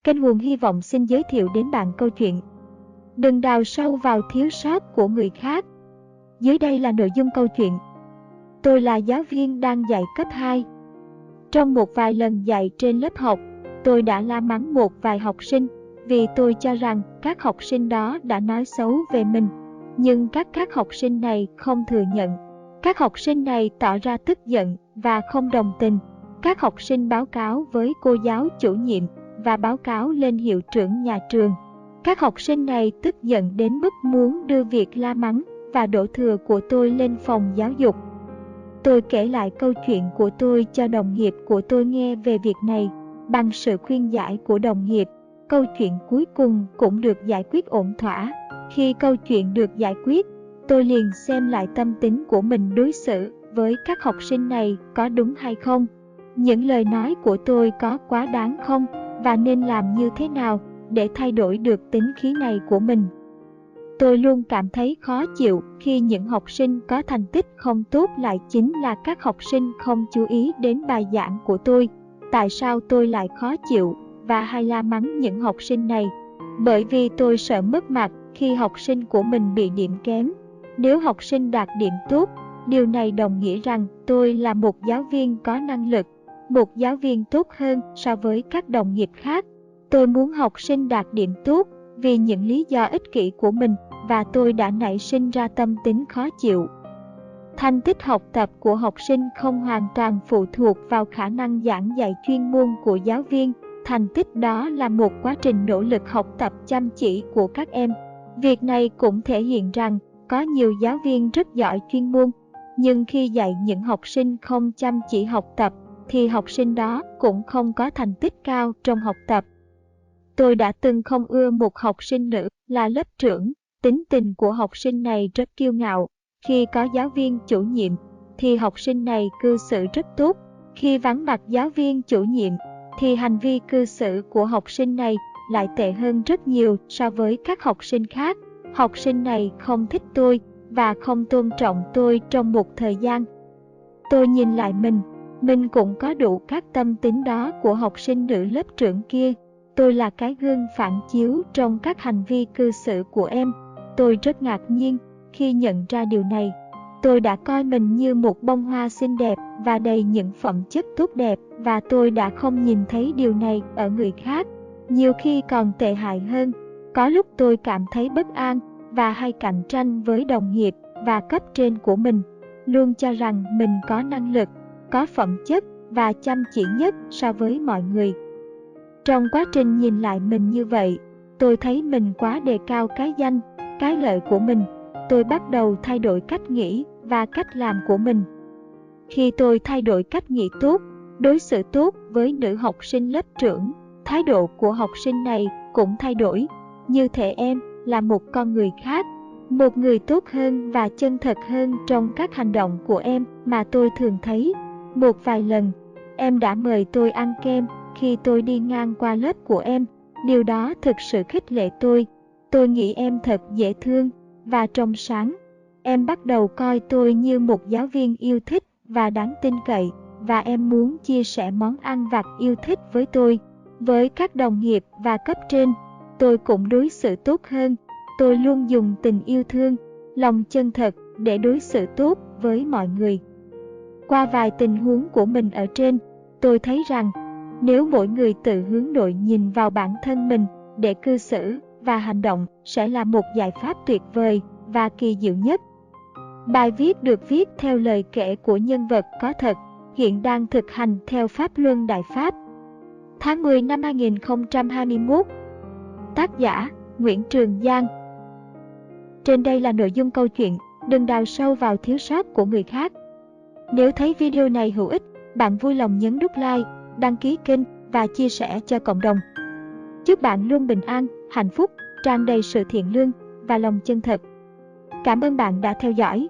Kênh Nguồn Hy vọng xin giới thiệu đến bạn câu chuyện Đừng đào sâu vào thiếu sót của người khác. Dưới đây là nội dung câu chuyện. Tôi là giáo viên đang dạy cấp 2. Trong một vài lần dạy trên lớp học, tôi đã la mắng một vài học sinh vì tôi cho rằng các học sinh đó đã nói xấu về mình. Nhưng các học sinh này không thừa nhận. Các học sinh này tỏ ra tức giận và không đồng tình. Các học sinh báo cáo với cô giáo chủ nhiệm và báo cáo lên hiệu trưởng nhà trường. Các học sinh này tức giận đến mức muốn đưa việc la mắng và đổ thừa của tôi lên phòng giáo dục. Tôi kể lại câu chuyện của tôi cho đồng nghiệp của tôi nghe về việc này. Bằng sự khuyên giải của đồng nghiệp, câu chuyện cuối cùng cũng được giải quyết ổn thỏa. Khi câu chuyện được giải quyết, tôi liền xem lại tâm tính của mình đối xử với các học sinh này có đúng hay không. Những lời nói của tôi có quá đáng không, và nên làm như thế nào để thay đổi được tính khí này của mình. Tôi luôn cảm thấy khó chịu khi những học sinh có thành tích không tốt lại chính là các học sinh không chú ý đến bài giảng của tôi. Tại sao tôi lại khó chịu và hay la mắng những học sinh này? Bởi vì tôi sợ mất mặt khi học sinh của mình bị điểm kém. Nếu học sinh đạt điểm tốt, điều này đồng nghĩa rằng tôi là một giáo viên có năng lực, một giáo viên tốt hơn so với các đồng nghiệp khác. Tôi muốn học sinh đạt điểm tốt vì những lý do ích kỷ của mình, và tôi đã nảy sinh ra tâm tính khó chịu. Thành tích học tập của học sinh không hoàn toàn phụ thuộc vào khả năng giảng dạy chuyên môn của giáo viên. Thành tích đó là một quá trình nỗ lực học tập chăm chỉ của các em. Việc này cũng thể hiện rằng có nhiều giáo viên rất giỏi chuyên môn, nhưng khi dạy những học sinh không chăm chỉ học tập, thì học sinh đó cũng không có thành tích cao trong học tập. Tôi đã từng không ưa một học sinh nữ là lớp trưởng. Tính tình của học sinh này rất kiêu ngạo. Khi có giáo viên chủ nhiệm, thì học sinh này cư xử rất tốt. Khi vắng mặt giáo viên chủ nhiệm, thì hành vi cư xử của học sinh này lại tệ hơn rất nhiều so với các học sinh khác. Học sinh này không thích tôi và không tôn trọng tôi trong một thời gian. Tôi nhìn lại mình cũng có đủ các tâm tính đó của học sinh nữ lớp trưởng kia. Tôi là cái gương phản chiếu trong các hành vi cư xử của em. Tôi rất ngạc nhiên khi nhận ra điều này. Tôi đã coi mình như một bông hoa xinh đẹp và đầy những phẩm chất tốt đẹp, và tôi đã không nhìn thấy điều này ở người khác. Nhiều khi còn tệ hại hơn. Có lúc tôi cảm thấy bất an và hay cạnh tranh với đồng nghiệp và cấp trên của mình, luôn cho rằng mình có năng lực, có phẩm chất và chăm chỉ nhất so với mọi người. Trong quá trình nhìn lại mình như vậy, tôi thấy mình quá đề cao cái danh, cái lợi của mình. Tôi bắt đầu thay đổi cách nghĩ và cách làm của mình. Khi tôi thay đổi cách nghĩ tốt, đối xử tốt với nữ học sinh lớp trưởng, thái độ của học sinh này cũng thay đổi. Như thể em là một con người khác, một người tốt hơn và chân thật hơn trong các hành động của em mà tôi thường thấy. Một vài lần, em đã mời tôi ăn kem khi tôi đi ngang qua lớp của em. Điều đó thực sự khích lệ tôi. Tôi nghĩ em thật dễ thương và trong sáng. Em bắt đầu coi tôi như một giáo viên yêu thích và đáng tin cậy, và em muốn chia sẻ món ăn vặt yêu thích với tôi. Với các đồng nghiệp và cấp trên, tôi cũng đối xử tốt hơn. Tôi luôn dùng tình yêu thương, lòng chân thật để đối xử tốt với mọi người. Qua vài tình huống của mình ở trên, tôi thấy rằng nếu mỗi người tự hướng nội nhìn vào bản thân mình để cư xử và hành động sẽ là một giải pháp tuyệt vời và kỳ diệu nhất. Bài viết được viết theo lời kể của nhân vật có thật, hiện đang thực hành theo Pháp Luân Đại Pháp. Tháng 10 năm 2021. Tác giả Nguyễn Trường Giang. Trên đây là nội dung câu chuyện Đừng đào sâu vào thiếu sót của người khác. Nếu thấy video này hữu ích, bạn vui lòng nhấn nút like, đăng ký kênh và chia sẻ cho cộng đồng. Chúc bạn luôn bình an, hạnh phúc, tràn đầy sự thiện lương và lòng chân thật. Cảm ơn bạn đã theo dõi.